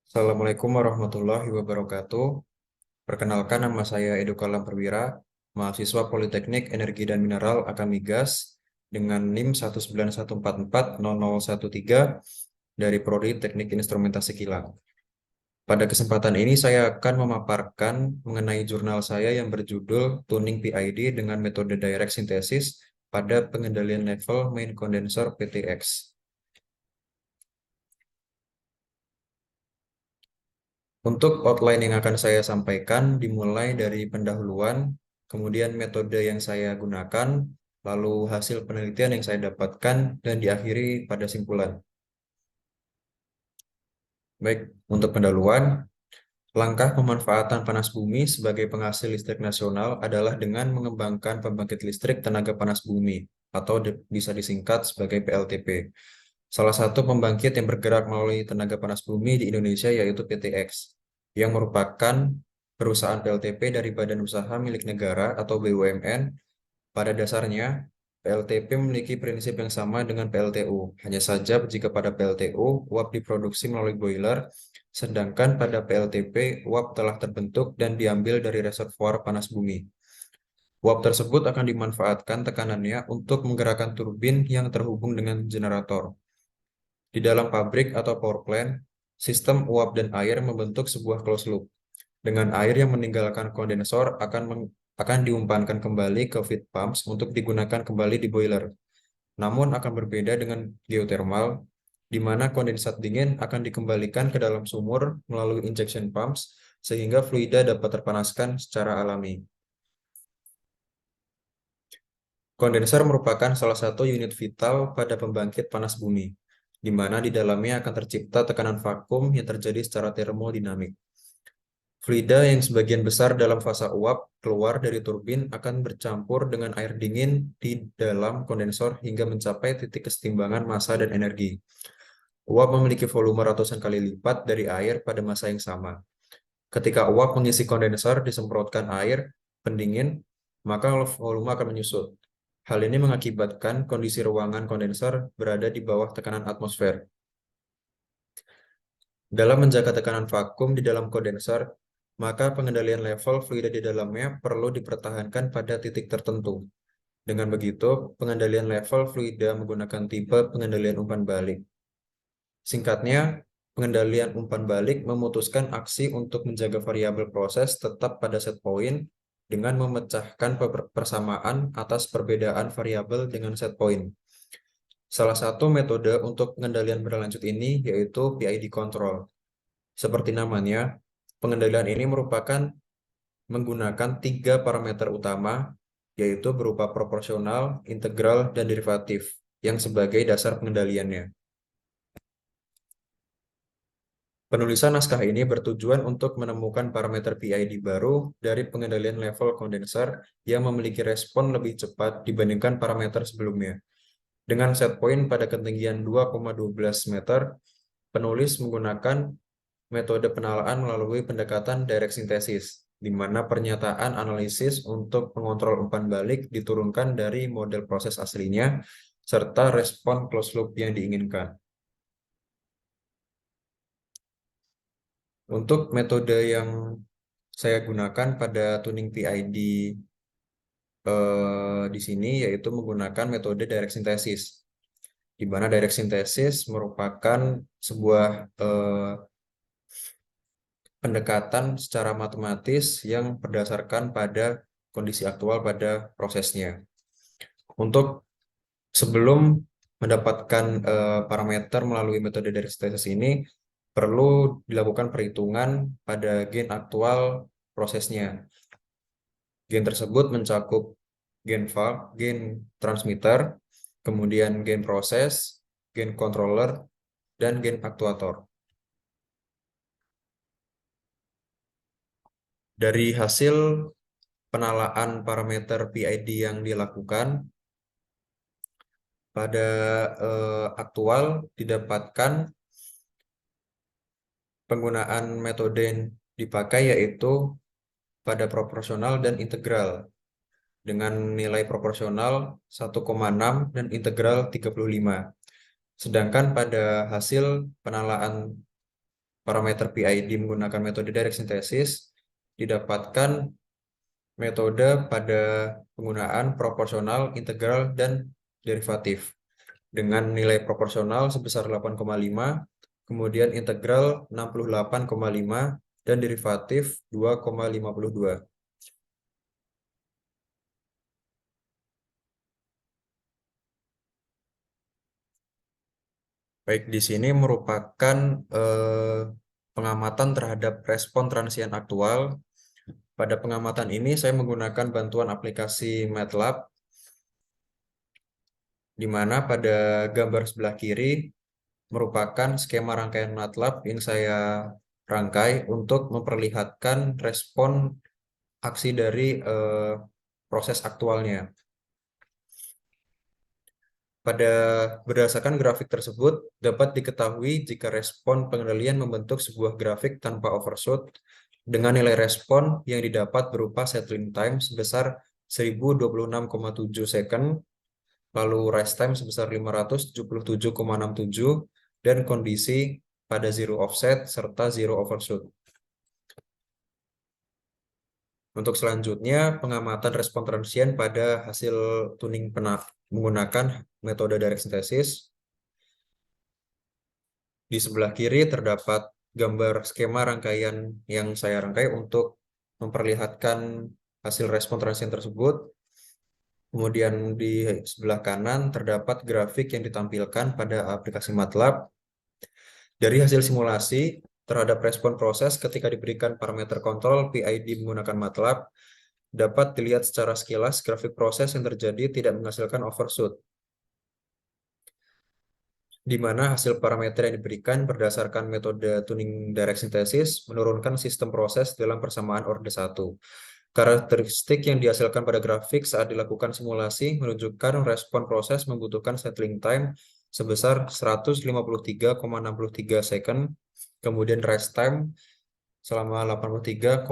Assalamualaikum warahmatullahi wabarakatuh. Perkenalkan, nama saya Edo Kalam Perwira, mahasiswa Politeknik Energi dan Mineral Akamigas dengan NIM 191440013 dari Prodi Teknik Instrumentasi Kilang. Pada kesempatan ini saya akan memaparkan mengenai jurnal saya yang berjudul Tuning PID dengan metode direct synthesis pada pengendalian level main condenser PTX. Untuk outline yang akan saya sampaikan dimulai dari pendahuluan, kemudian metode yang saya gunakan, lalu hasil penelitian yang saya dapatkan, dan diakhiri pada simpulan. Baik, untuk pendahuluan, langkah pemanfaatan panas bumi sebagai penghasil listrik nasional adalah dengan mengembangkan pembangkit listrik tenaga panas bumi, atau bisa disingkat sebagai PLTP. Salah satu pembangkit yang bergerak melalui tenaga panas bumi di Indonesia yaitu PTX, yang merupakan perusahaan PLTP dari badan usaha milik negara atau BUMN. Pada dasarnya, PLTP memiliki prinsip yang sama dengan PLTU. Hanya saja jika pada PLTU, uap diproduksi melalui boiler, sedangkan pada PLTP, uap telah terbentuk dan diambil dari reservoir panas bumi. Uap tersebut akan dimanfaatkan tekanannya untuk menggerakkan turbin yang terhubung dengan generator. Di dalam pabrik atau power plant, sistem uap dan air membentuk sebuah closed loop. Dengan air yang meninggalkan kondensor akan diumpankan kembali ke feed pumps untuk digunakan kembali di boiler. Namun akan berbeda dengan geothermal, di mana kondensat dingin akan dikembalikan ke dalam sumur melalui injection pumps sehingga fluida dapat terpanaskan secara alami. Kondenser merupakan salah satu unit vital pada pembangkit panas bumi, di mana di dalamnya akan tercipta tekanan vakum yang terjadi secara termodinamik. Fluida yang sebagian besar dalam fasa uap keluar dari turbin akan bercampur dengan air dingin di dalam kondensor hingga mencapai titik kesetimbangan massa dan energi. Uap memiliki volume ratusan kali lipat dari air pada massa yang sama. Ketika uap mengisi kondensor disemprotkan air pendingin, maka volume akan menyusut. Hal ini mengakibatkan kondisi ruangan kondensor berada di bawah tekanan atmosfer. Dalam menjaga tekanan vakum di dalam kondensor, maka pengendalian level fluida di dalamnya perlu dipertahankan pada titik tertentu. Dengan begitu, pengendalian level fluida menggunakan tipe pengendalian umpan balik. Singkatnya, pengendalian umpan balik memutuskan aksi untuk menjaga variabel proses tetap pada set point dengan memecahkan persamaan atas perbedaan variabel dengan set point. Salah satu metode untuk pengendalian berlanjut ini yaitu PID control. Seperti namanya, pengendalian ini merupakan menggunakan 3 parameter utama, yaitu berupa proporsional, integral, dan derivatif, yang sebagai dasar pengendaliannya. Penulisan naskah ini bertujuan untuk menemukan parameter PID baru dari pengendalian level kondenser yang memiliki respon lebih cepat dibandingkan parameter sebelumnya. Dengan set point pada ketinggian 2,12 meter, penulis menggunakan metode penalaan melalui pendekatan direct synthesis, di mana pernyataan analisis untuk pengontrol umpan balik diturunkan dari model proses aslinya, serta respon closed loop yang diinginkan. Untuk metode yang saya gunakan pada tuning PID di sini yaitu menggunakan metode direct synthesis, di mana direct synthesis merupakan sebuah pendekatan secara matematis yang berdasarkan pada kondisi aktual pada prosesnya. Untuk sebelum mendapatkan parameter melalui metode direct synthesis ini, perlu dilakukan perhitungan pada gain aktual prosesnya. Gain tersebut mencakup gain valve, gain transmitter, kemudian gain proses, gain controller, dan gain aktuator. Dari hasil penalaan parameter PID yang dilakukan, pada aktual didapatkan penggunaan metode yang dipakai yaitu pada proporsional dan integral, dengan nilai proporsional 1,6 dan integral 35. Sedangkan pada hasil penalaan parameter PID menggunakan metode direct synthesis didapatkan metode pada penggunaan proporsional, integral, dan derivatif. Dengan nilai proporsional sebesar 8,5, kemudian integral 68,5, dan derivatif 2,52. Baik, di sini merupakan pengamatan terhadap respon transien aktual. Pada pengamatan ini saya menggunakan bantuan aplikasi MATLAB, di mana pada gambar sebelah kiri merupakan skema rangkaian MATLAB yang saya rangkai untuk memperlihatkan respon aksi dari proses aktualnya. Berdasarkan grafik tersebut, dapat diketahui jika respon pengendalian membentuk sebuah grafik tanpa overshoot dengan nilai respon yang didapat berupa settling time sebesar 1026,7 second, lalu rise time sebesar 577,67, dan kondisi pada zero offset serta zero overshoot. Untuk selanjutnya, pengamatan respon transien pada hasil tuning menggunakan metode direct synthesis. Di sebelah kiri terdapat gambar skema rangkaian yang saya rangkai untuk memperlihatkan hasil respon transien tersebut. Kemudian di sebelah kanan terdapat grafik yang ditampilkan pada aplikasi MATLAB. Dari hasil simulasi terhadap respon proses ketika diberikan parameter kontrol PID menggunakan MATLAB, dapat dilihat secara sekilas grafik proses yang terjadi tidak menghasilkan overshoot, di mana hasil parameter yang diberikan berdasarkan metode tuning direct synthesis menurunkan sistem proses dalam persamaan orde 1. Karakteristik yang dihasilkan pada grafik saat dilakukan simulasi menunjukkan respon proses membutuhkan settling time sebesar 153,63 second, kemudian rest time selama 83,47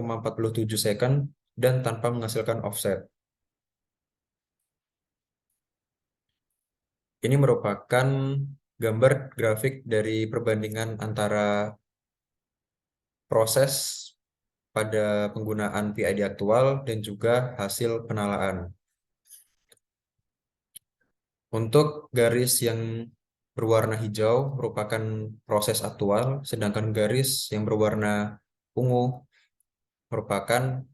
second, dan tanpa menghasilkan offset. Ini merupakan gambar grafik dari perbandingan antara proses pada penggunaan PID aktual dan juga hasil penalaan. Untuk garis yang berwarna hijau merupakan proses aktual, sedangkan garis yang berwarna ungu merupakan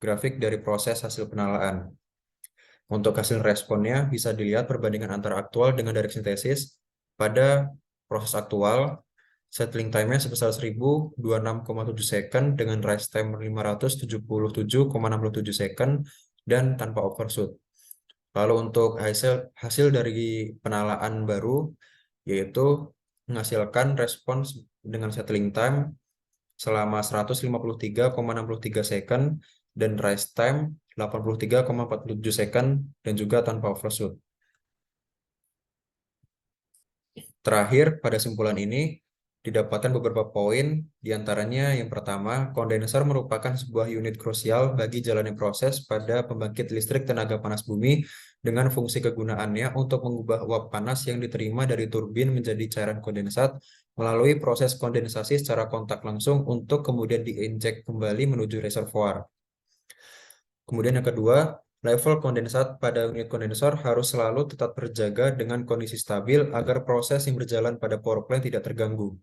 grafik dari proses hasil penalaan. Untuk hasil responnya bisa dilihat perbandingan antara aktual dengan direct synthesis. Pada proses aktual, settling time-nya sebesar 1026,7 second dengan rise time 577,67 second dan tanpa overshoot. Lalu untuk hasil dari penalaan baru, yaitu menghasilkan respons dengan settling time selama 153,63 second dan rise time 83,47 second dan juga tanpa overshoot. Terakhir, pada simpulan ini didapatkan beberapa poin, diantaranya yang pertama, kondenser merupakan sebuah unit krusial bagi jalannya proses pada pembangkit listrik tenaga panas bumi dengan fungsi kegunaannya untuk mengubah uap panas yang diterima dari turbin menjadi cairan kondensat melalui proses kondensasi secara kontak langsung untuk kemudian diinjek kembali menuju reservoir. Kemudian yang kedua, level kondensat pada unit kondensor harus selalu tetap terjaga dengan kondisi stabil agar proses yang berjalan pada power plant tidak terganggu.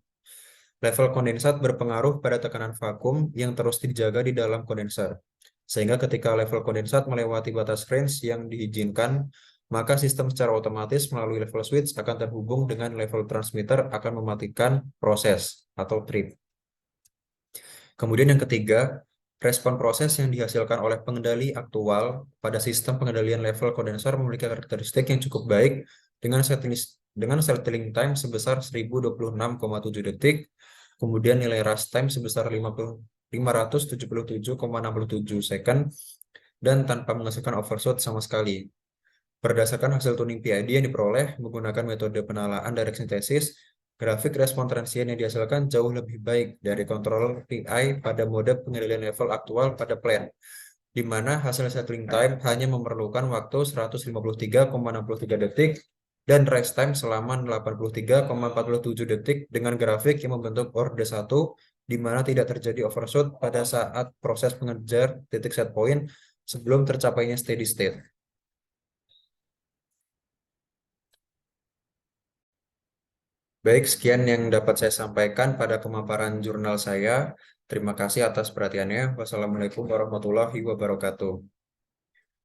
Level kondensat berpengaruh pada tekanan vakum yang terus dijaga di dalam kondenser. Sehingga ketika level kondensat melewati batas range yang diizinkan, maka sistem secara otomatis melalui level switch akan terhubung dengan level transmitter akan mematikan proses atau trip. Kemudian yang ketiga, respon proses yang dihasilkan oleh pengendali aktual pada sistem pengendalian level kondensor memiliki karakteristik yang cukup baik dengan settling time sebesar 1026,7 detik, kemudian nilai rest time sebesar 577,67 second, dan tanpa menghasilkan overshoot sama sekali. Berdasarkan hasil tuning PID yang diperoleh menggunakan metode penalaan direct synthesis, grafik respon transien yang dihasilkan jauh lebih baik dari kontrol PI pada mode pengendalian level aktual pada plant, di mana hasil settling time hanya memerlukan waktu 153,63 detik dan rest time selama 83,47 detik dengan grafik yang membentuk orde 1 di mana tidak terjadi overshoot pada saat proses mengejar titik set point sebelum tercapainya steady state. Baik, sekian yang dapat saya sampaikan pada pemaparan jurnal saya. Terima kasih atas perhatiannya. Wassalamualaikum warahmatullahi wabarakatuh.